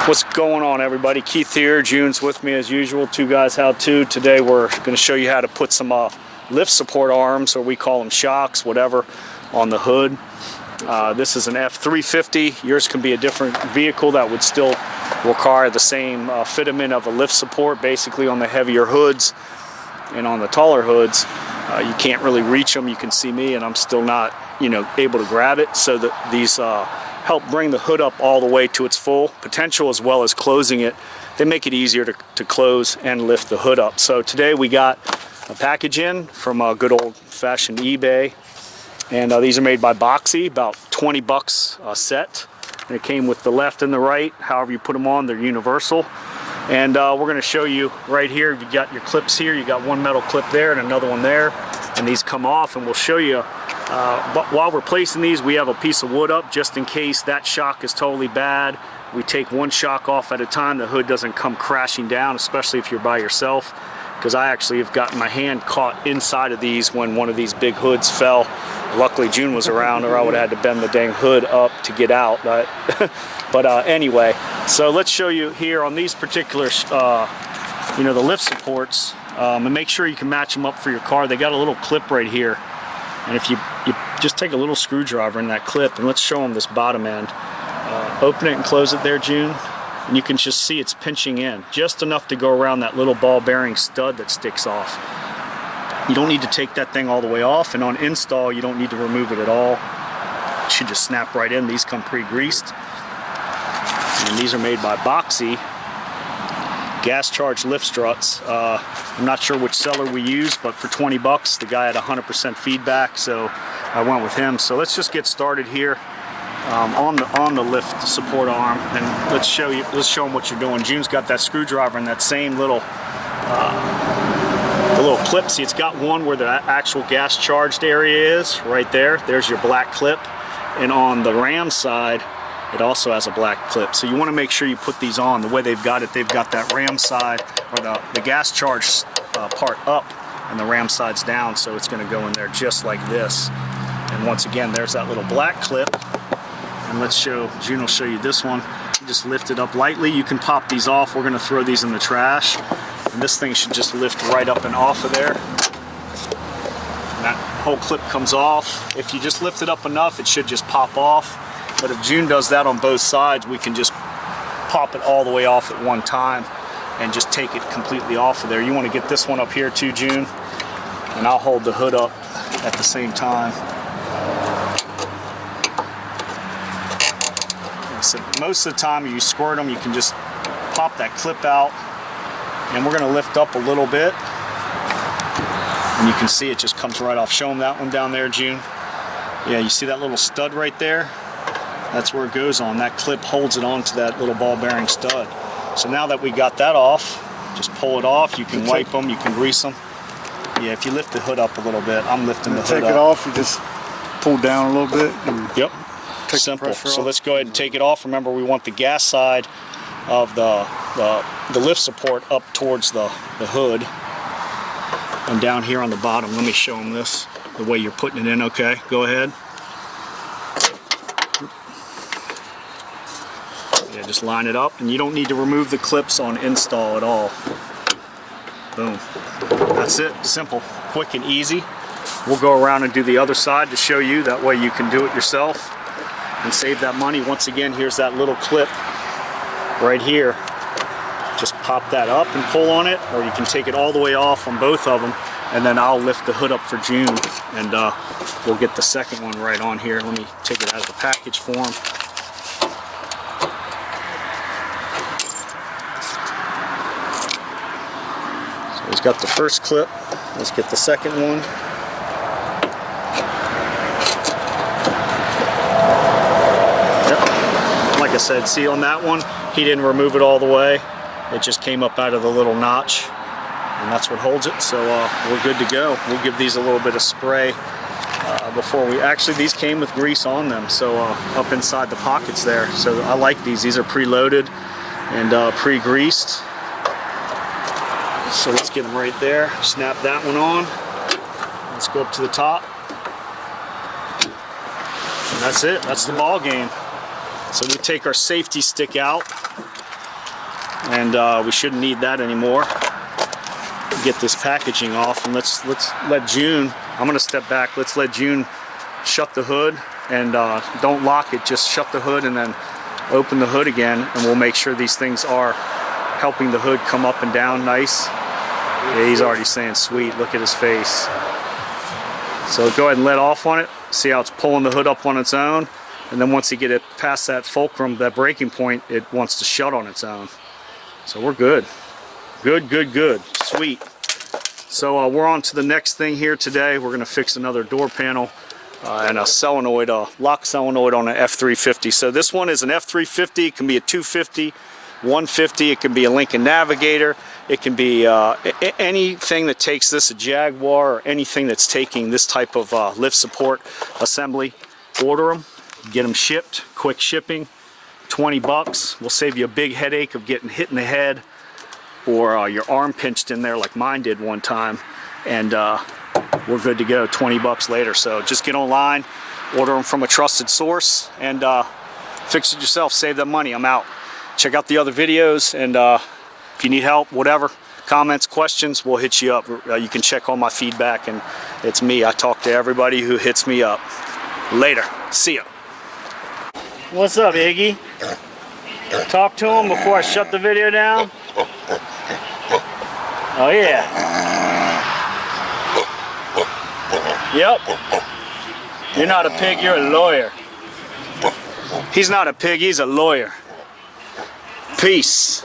What's going on, everybody? Keith here. June's with me as usual. Two Guys How To. Today we're going to show you how to put some lift support arms, or we call them shocks, whatever, on the hood. This is an F350. Yours can be a different vehicle that would still require the same fitment of a lift support, basically on the heavier hoods and on the taller hoods. You can't really reach them. You can see me, and I'm still not, able to grab it. So that these help bring the hood up all the way to its full potential, as well as closing it. They make it easier to close and lift the hood up. So today we got a package in from a good old-fashioned eBay, and these are made by Boxy, about 20 bucks a set. And it came with the left and the right. However you put them on, they're universal. And we're going to show you right here. You got your clips here. You got one metal clip there and another one there, and these come off, and we'll show you. But while we're placing these, we have a piece of wood up just in case that shock is totally bad. We take one shock off at a time. The hood doesn't come crashing down, especially if you're by yourself, because I actually have gotten my hand caught inside of these when one of these big hoods fell. Luckily June was around, or I would have had to bend the dang hood up to get out. But anyway, so let's show you here on these particular the lift supports, and make sure you can match them up for your car. They got a little clip right here, and if you just take a little screwdriver in that clip, and let's show them this bottom end. Open it and close it there, June, and you can just see it's pinching in just enough to go around that little ball bearing stud that sticks off. You don't need to take that thing all the way off, and on install you don't need to remove it at all. It should just snap right in. These come pre-greased, and these are made by Boxy. Gas charged lift struts. I'm not sure which seller we use, but for 20 bucks the guy had 100% feedback, so I went with him. So let's just get started here on the lift support arm, and let's show them what you're doing. June's got that screwdriver and that same little the little clip. See, it's got one where the actual gas charged area is right there. There's your black clip, and on the ram side it also has a black clip. So you want to make sure you put these on. The way they've got it, they've got that ram side, or the gas charge part up, and the ram side's down, so it's going to go in there just like this. And once again, there's that little black clip. And June will show you this one. You just lift it up lightly. You can pop these off. We're going to throw these in the trash. And this thing should just lift right up and off of there. And that whole clip comes off. If you just lift it up enough, it should just pop off. But if June does that on both sides, we can just pop it all the way off at one time and just take it completely off of there. You want to get this one up here too, June, and I'll hold the hood up at the same time. So most of the time you squirt them, you can just pop that clip out, and we're going to lift up a little bit, and you can see it just comes right off. Show them that one down there, June. Yeah, you see that little stud right there? That's where it goes on. That clip holds it onto that little ball bearing stud. So now that we got that off, just pull it off. You can wipe them, you can grease them. Yeah, if you lift the hood up a little bit, I'm lifting the hood up. Take it off, you just pull down a little bit. And yep, simple. So let's go ahead and take it off. Remember, we want the gas side of the lift support up towards the hood. And down here on the bottom, let me show them this, the way you're putting it in. Okay, go ahead. Yeah, just line it up, and you don't need to remove the clips on install at all. Boom. That's it. Simple, quick, and easy. We'll go around and do the other side to show you. That way you can do it yourself and save that money. Once again, here's that little clip right here. Just pop that up and pull on it, or you can take it all the way off on both of them, and then I'll lift the hood up for June, and we'll get the second one right on here. Let me take it out of the package form. He's got the first clip. Let's get the second one. Yep. Like I said, see on that one, he didn't remove it all the way. It just came up out of the little notch, and that's what holds it. So we're good to go. We'll give these a little bit of spray before we, actually these came with grease on them, so up inside the pockets there. So I like these. These are preloaded and pre-greased. So let's get them right there. Snap that one on. Let's go up to the top. And that's it. That's the ball game. So we take our safety stick out, and we shouldn't need that anymore. Get this packaging off, and let's let June, I'm gonna step back, let's let June shut the hood, and don't lock it, just shut the hood and then open the hood again, and we'll make sure these things are helping the hood come up and down nice. Yeah, he's already saying sweet, look at his face. So go ahead and let off on it, see how it's pulling the hood up on its own, and then once you get it past that fulcrum, that breaking point, it wants to shut on its own. So we're good. Good, good, good. Sweet. So we're on to the next thing here today. We're going to fix another door panel and a solenoid, lock solenoid on an F350. So this one is an F350. It can be a 250, 150. It can be a Lincoln Navigator. It can be anything that takes this, a Jaguar, or anything that's taking this type of lift support assembly. Order them, get them shipped, quick shipping, 20 bucks. We'll save you a big headache of getting hit in the head or your arm pinched in there like mine did one time, and we're good to go 20 bucks later. So just get online, order them from a trusted source, and fix it yourself, save that money. I'm out. Check out the other videos, and if you need help, whatever, comments, questions, we'll hit you up. You can check all my feedback, and it's me. I talk to everybody who hits me up. Later. See ya. What's up, Iggy? Talk to him before I shut the video down. Oh yeah. Yep. You're not a pig, you're a lawyer. He's not a pig, he's a lawyer. Peace.